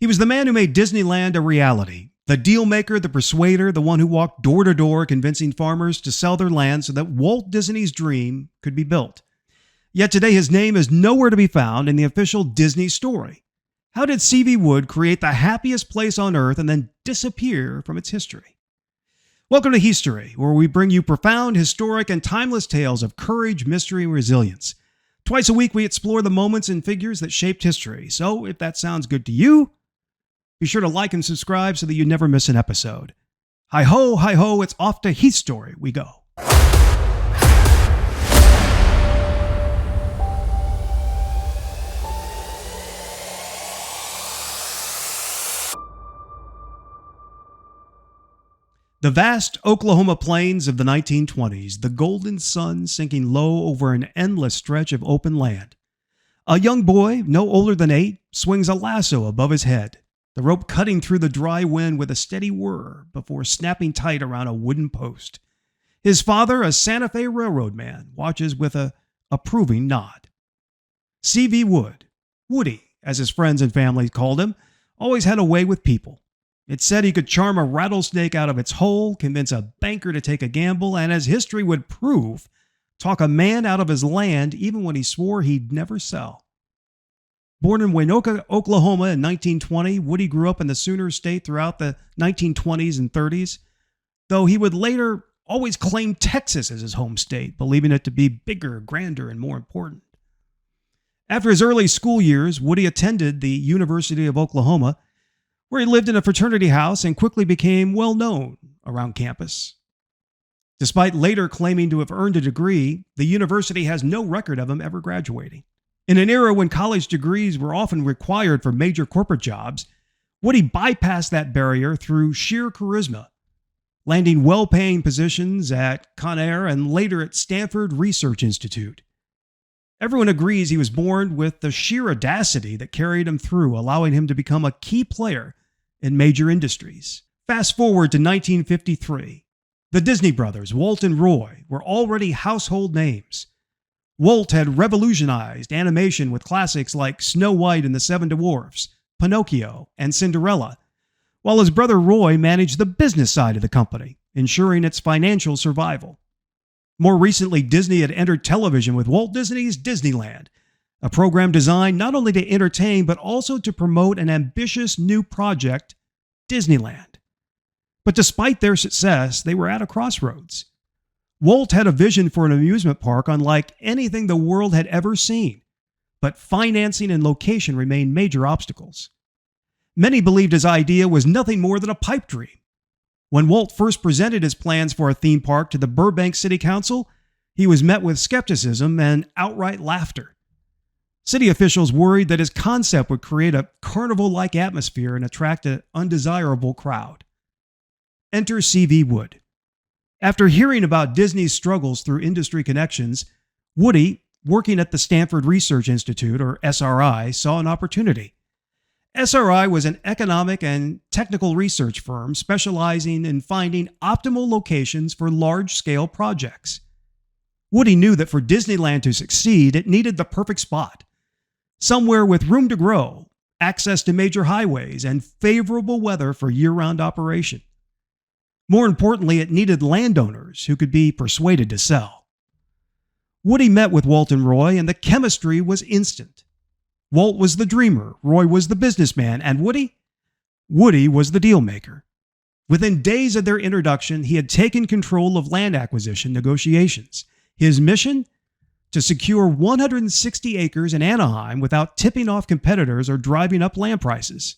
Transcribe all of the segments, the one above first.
He was the man who made Disneyland a reality. The deal maker, the persuader, the one who walked door to door convincing farmers to sell their land so that Walt Disney's dream could be built. Yet today his name is nowhere to be found in the official Disney story. How did C.V. Wood create the happiest place on earth and then disappear from its history? Welcome to History, where we bring you profound, historic, and timeless tales of courage, mystery, and resilience. Twice a week we explore the moments and figures that shaped history. So if that sounds good to you, be sure to like and subscribe so that you never miss an episode. Hi-ho, it's off to History we go. The vast Oklahoma plains of the 1920s, the golden sun sinking low over an endless stretch of open land. A young boy, no older than 8, swings a lasso above his head, the rope cutting through the dry wind with a steady whir before snapping tight around a wooden post. His father, a Santa Fe railroad man, watches with a approving nod. C.V. Wood, Woody, as his friends and family called him, always had a way with people. It said he could charm a rattlesnake out of its hole, convince a banker to take a gamble, and as history would prove, talk a man out of his land even when he swore he'd never sell. Born in Waynoka, Oklahoma in 1920, Woody grew up in the Sooner State throughout the 1920s and 30s, though he would later always claim Texas as his home state, believing it to be bigger, grander, and more important. After his early school years, Woody attended the University of Oklahoma, where he lived in a fraternity house and quickly became well known around campus. Despite later claiming to have earned a degree, the university has no record of him ever graduating. In an era when college degrees were often required for major corporate jobs, Woody bypassed that barrier through sheer charisma, landing well-paying positions at Conair and later at Stanford Research Institute. Everyone agrees he was born with the sheer audacity that carried him through, allowing him to become a key player in major industries. Fast forward to 1953. The Disney brothers, Walt and Roy, were already household names. Walt had revolutionized animation with classics like Snow White and the Seven Dwarfs, Pinocchio, and Cinderella, while his brother Roy managed the business side of the company, ensuring its financial survival. More recently, Disney had entered television with Walt Disney's Disneyland, a program designed not only to entertain but also to promote an ambitious new project, Disneyland. But despite their success, they were at a crossroads. Walt had a vision for an amusement park unlike anything the world had ever seen, but financing and location remained major obstacles. Many believed his idea was nothing more than a pipe dream. When Walt first presented his plans for a theme park to the Burbank City Council, he was met with skepticism and outright laughter. City officials worried that his concept would create a carnival-like atmosphere and attract an undesirable crowd. Enter C.V. Wood. After hearing about Disney's struggles through industry connections, Woody, working at the Stanford Research Institute, or SRI, saw an opportunity. SRI was an economic and technical research firm specializing in finding optimal locations for large-scale projects. Woody knew that for Disneyland to succeed, it needed the perfect spot. Somewhere with room to grow, access to major highways, and favorable weather for year-round operation. More importantly, it needed landowners who could be persuaded to sell. Woody met with Walt and Roy, and the chemistry was instant. Walt was the dreamer, Roy was the businessman, and Woody was the deal maker. Within days of their introduction, he had taken control of land acquisition negotiations. His mission? To secure 160 acres in Anaheim without tipping off competitors or driving up land prices.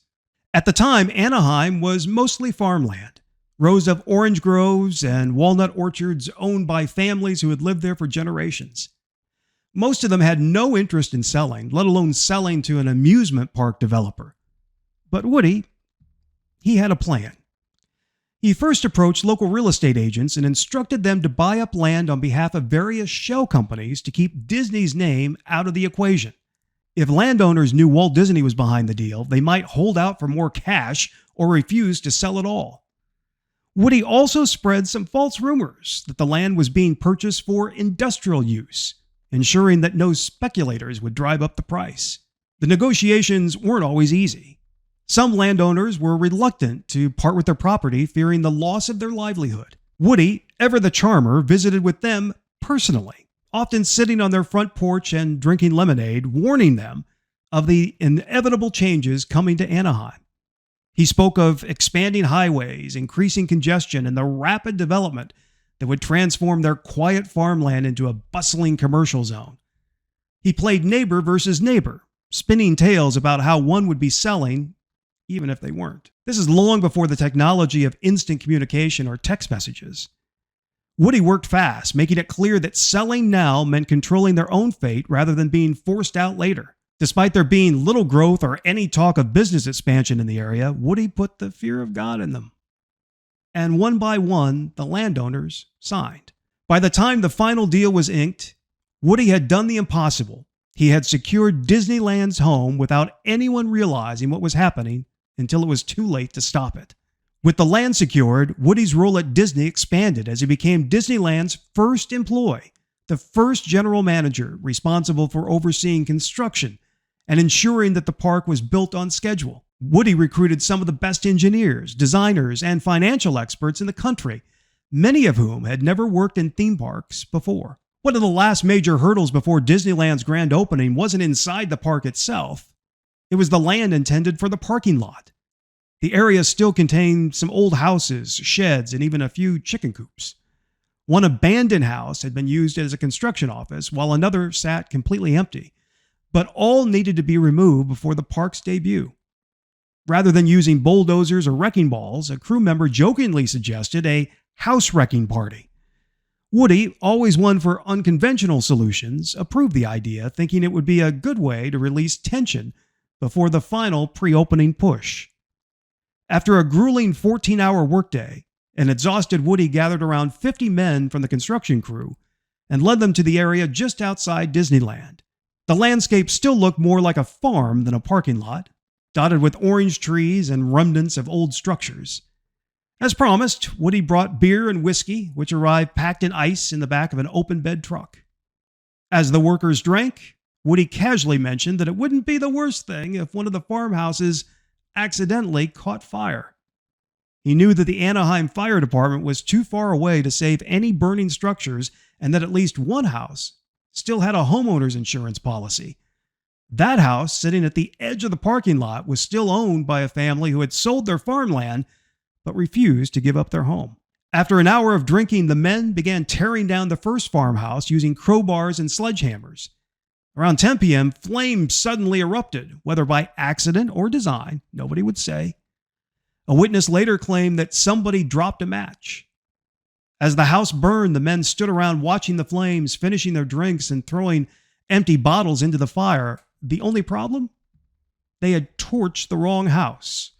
At the time, Anaheim was mostly farmland. Rows of orange groves and walnut orchards owned by families who had lived there for generations. Most of them had no interest in selling, let alone selling to an amusement park developer. But Woody, he had a plan. He first approached local real estate agents and instructed them to buy up land on behalf of various shell companies to keep Disney's name out of the equation. If landowners knew Walt Disney was behind the deal, they might hold out for more cash or refuse to sell at all. Woody also spread some false rumors that the land was being purchased for industrial use, ensuring that no speculators would drive up the price. The negotiations weren't always easy. Some landowners were reluctant to part with their property, fearing the loss of their livelihood. Woody, ever the charmer, visited with them personally, often sitting on their front porch and drinking lemonade, warning them of the inevitable changes coming to Anaheim. He spoke of expanding highways, increasing congestion, and the rapid development that would transform their quiet farmland into a bustling commercial zone. He played neighbor versus neighbor, spinning tales about how one would be selling even if they weren't. This is long before the technology of instant communication or text messages. Woody worked fast, making it clear that selling now meant controlling their own fate rather than being forced out later. Despite there being little growth or any talk of business expansion in the area, Woody put the fear of God in them. And one by one, the landowners signed. By the time the final deal was inked, Woody had done the impossible. He had secured Disneyland's home without anyone realizing what was happening until it was too late to stop it. With the land secured, Woody's role at Disney expanded as he became Disneyland's first employee, the first general manager responsible for overseeing construction and ensuring that the park was built on schedule. Woody recruited some of the best engineers, designers, and financial experts in the country, many of whom had never worked in theme parks before. One of the last major hurdles before Disneyland's grand opening wasn't inside the park itself. It was the land intended for the parking lot. The area still contained some old houses, sheds, and even a few chicken coops. One abandoned house had been used as a construction office, while another sat completely empty. But all needed to be removed before the park's debut. Rather than using bulldozers or wrecking balls, a crew member jokingly suggested a house wrecking party. Woody, always one for unconventional solutions, approved the idea, thinking it would be a good way to release tension before the final pre-opening push. After a grueling 14-hour workday, an exhausted Woody gathered around 50 men from the construction crew and led them to the area just outside Disneyland. The landscape still looked more like a farm than a parking lot, dotted with orange trees and remnants of old structures. As promised, Woody brought beer and whiskey, which arrived packed in ice in the back of an open-bed truck. As the workers drank, Woody casually mentioned that it wouldn't be the worst thing if one of the farmhouses accidentally caught fire. He knew that the Anaheim Fire Department was too far away to save any burning structures and that at least one house still had a homeowner's insurance policy. That house, sitting at the edge of the parking lot, was still owned by a family who had sold their farmland but refused to give up their home. After an hour of drinking, the men began tearing down the first farmhouse using crowbars and sledgehammers. Around 10 p.m., flames suddenly erupted, whether by accident or design, nobody would say. A witness later claimed that somebody dropped a match. As the house burned, the men stood around watching the flames, finishing their drinks and throwing empty bottles into the fire. The only problem? They had torched the wrong house.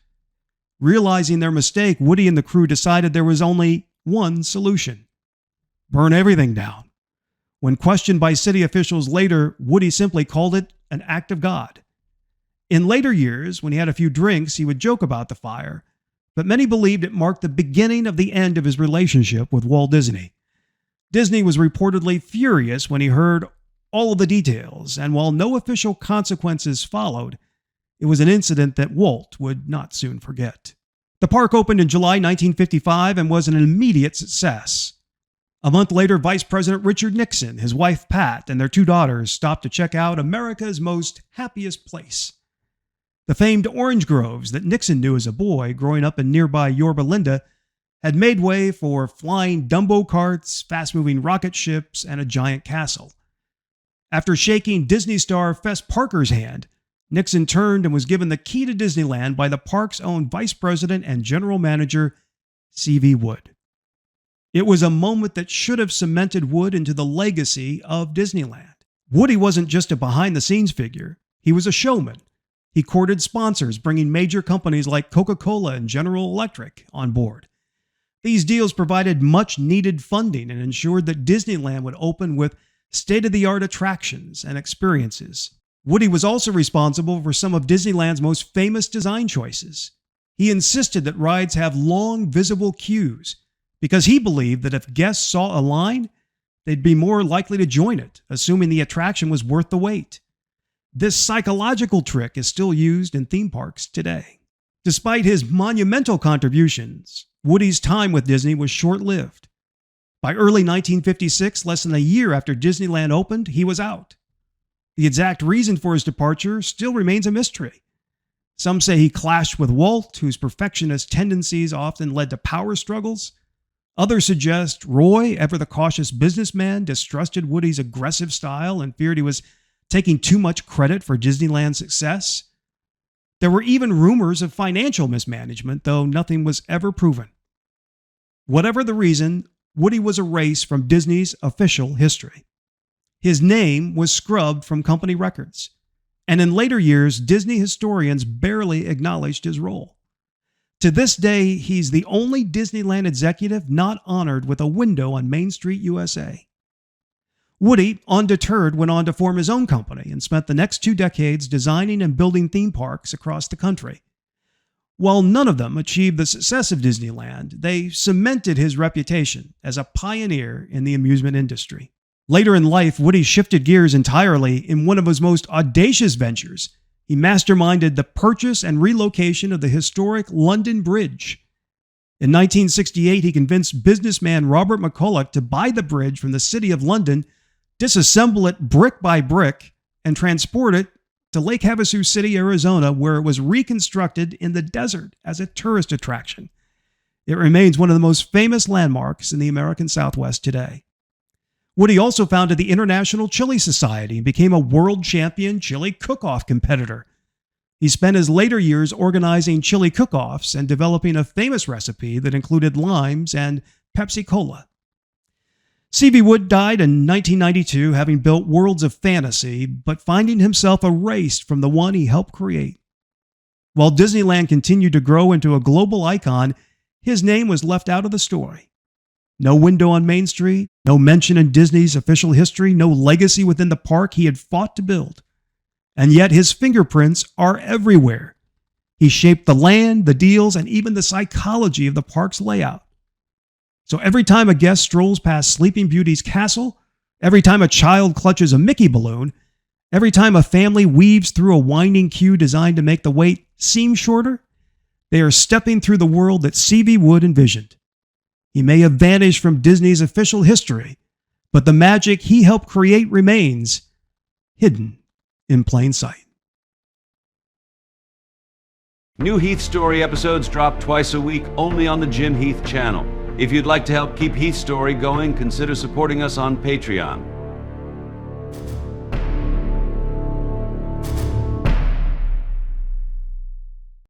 Realizing their mistake, Woody and the crew decided there was only one solution: burn everything down. When questioned by city officials later, Woody simply called it an act of God. In later years, when he had a few drinks, he would joke about the fire, but many believed it marked the beginning of the end of his relationship with Walt Disney. Disney was reportedly furious when he heard all of the details, and while no official consequences followed, it was an incident that Walt would not soon forget. The park opened in July 1955 and was an immediate success. A month later, Vice President Richard Nixon, his wife Pat, and their two daughters stopped to check out America's most happiest place. The famed orange groves that Nixon knew as a boy growing up in nearby Yorba Linda had made way for flying Dumbo carts, fast-moving rocket ships, and a giant castle. After shaking Disney star Fess Parker's hand, Nixon turned and was given the key to Disneyland by the park's own vice president and general manager, C.V. Wood. It was a moment that should have cemented Wood into the legacy of Disneyland. Woody wasn't just a behind-the-scenes figure. He was a showman. He courted sponsors, bringing major companies like Coca-Cola and General Electric on board. These deals provided much-needed funding and ensured that Disneyland would open with state-of-the-art attractions and experiences. Woody was also responsible for some of Disneyland's most famous design choices. He insisted that rides have long, visible queues because he believed that if guests saw a line, they'd be more likely to join it, assuming the attraction was worth the wait. This psychological trick is still used in theme parks today. Despite his monumental contributions, Woody's time with Disney was short-lived. By early 1956, less than a year after Disneyland opened, he was out. The exact reason for his departure still remains a mystery. Some say he clashed with Walt, whose perfectionist tendencies often led to power struggles. Others suggest Roy, ever the cautious businessman, distrusted Woody's aggressive style and feared he was taking too much credit for Disneyland's success. There were even rumors of financial mismanagement, though nothing was ever proven. Whatever the reason, Woody was erased from Disney's official history. His name was scrubbed from company records, and in later years, Disney historians barely acknowledged his role. To this day, he's the only Disneyland executive not honored with a window on Main Street, USA. Woody, undeterred, went on to form his own company and spent the next 2 decades designing and building theme parks across the country. While none of them achieved the success of Disneyland, they cemented his reputation as a pioneer in the amusement industry. Later in life, Woody shifted gears entirely in one of his most audacious ventures. He masterminded the purchase and relocation of the historic London Bridge. In 1968, he convinced businessman Robert McCulloch to buy the bridge from the City of London, disassemble it brick by brick, and transport it to Lake Havasu City, Arizona, where it was reconstructed in the desert as a tourist attraction. It remains one of the most famous landmarks in the American Southwest today. Woody also founded the International Chili Society and became a world champion chili cook-off competitor. He spent his later years organizing chili cook-offs and developing a famous recipe that included limes and Pepsi Cola. C.V. Wood died in 1992, having built worlds of fantasy, but finding himself erased from the one he helped create. While Disneyland continued to grow into a global icon, his name was left out of the story. No window on Main Street, no mention in Disney's official history, no legacy within the park he had fought to build. And yet his fingerprints are everywhere. He shaped the land, the deals, and even the psychology of the park's layout. So every time a guest strolls past Sleeping Beauty's castle, every time a child clutches a Mickey balloon, every time a family weaves through a winding queue designed to make the wait seem shorter, they are stepping through the world that C.V. Wood envisioned. He may have vanished from Disney's official history, but the magic he helped create remains hidden in plain sight. New Heath Story episodes drop twice a week only on the Jim Heath channel. If you'd like to help keep Heath Story going, consider supporting us on Patreon.